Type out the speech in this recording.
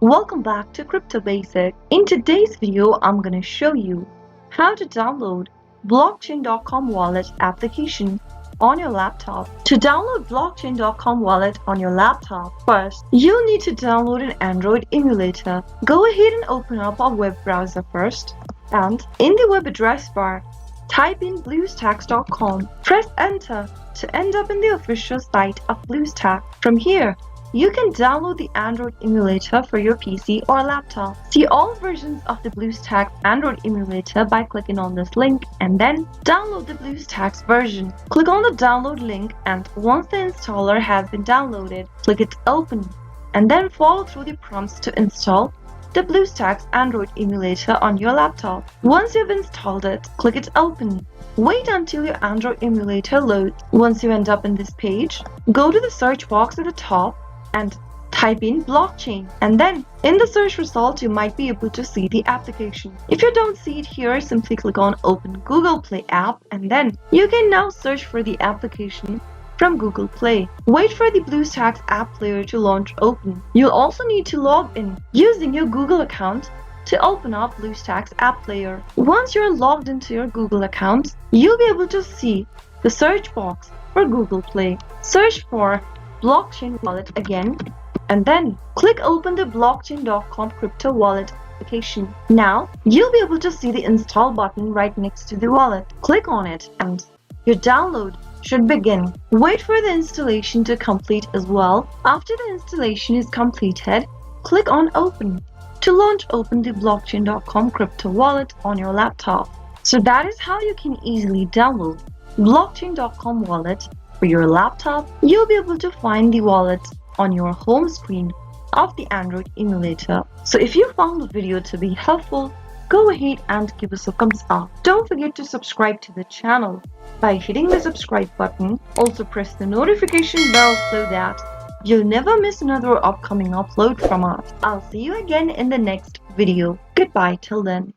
Welcome back to Crypto Basic. In today's video, I'm going to show you how to download Blockchain.com Wallet application on your laptop. To download Blockchain.com Wallet on your laptop, first, you'll need to download an Android emulator. Go ahead and open up a web browser first, and in the web address bar, type in BlueStacks.com. Press enter to end up in the official site of BlueStacks. From here, you can download the Android emulator for your PC or laptop. See all versions of the BlueStacks Android emulator by clicking on this link and then download the BlueStacks version. Click on the download link, and once the installer has been downloaded, click it open and then follow through the prompts to install the BlueStacks Android emulator on your laptop. Once you've installed it, click it open. Wait until your Android emulator loads. Once you end up in this page, go to the search box at the top and type in blockchain, and then in the search result you might be able to see the application. If you don't see it here, simply click on open Google Play app, and then you can now search for the application from Google Play. Wait for the BlueStacks app player to launch open. You'll also need to log in using your Google account to open up BlueStacks app player. Once you're logged into your Google account, you'll be able to see the search box for Google Play. Search for Blockchain Wallet again, and then click open the Blockchain.com crypto wallet application. Now you'll be able to see the install button right next to the wallet. Click on it and your download should begin. Wait for the installation to complete as well. After the installation is completed, click on open to launch open the Blockchain.com crypto wallet on your laptop. So that is how you can easily download Blockchain.com wallet for your laptop. You'll be able to find the wallet on your home screen of the Android emulator. So if you found the video to be helpful, go ahead and give us a thumbs up. Don't forget to subscribe to the channel by hitting the subscribe button. Also press the notification bell so that you'll never miss another upcoming upload from us. I'll see you again in the next video. Goodbye till then.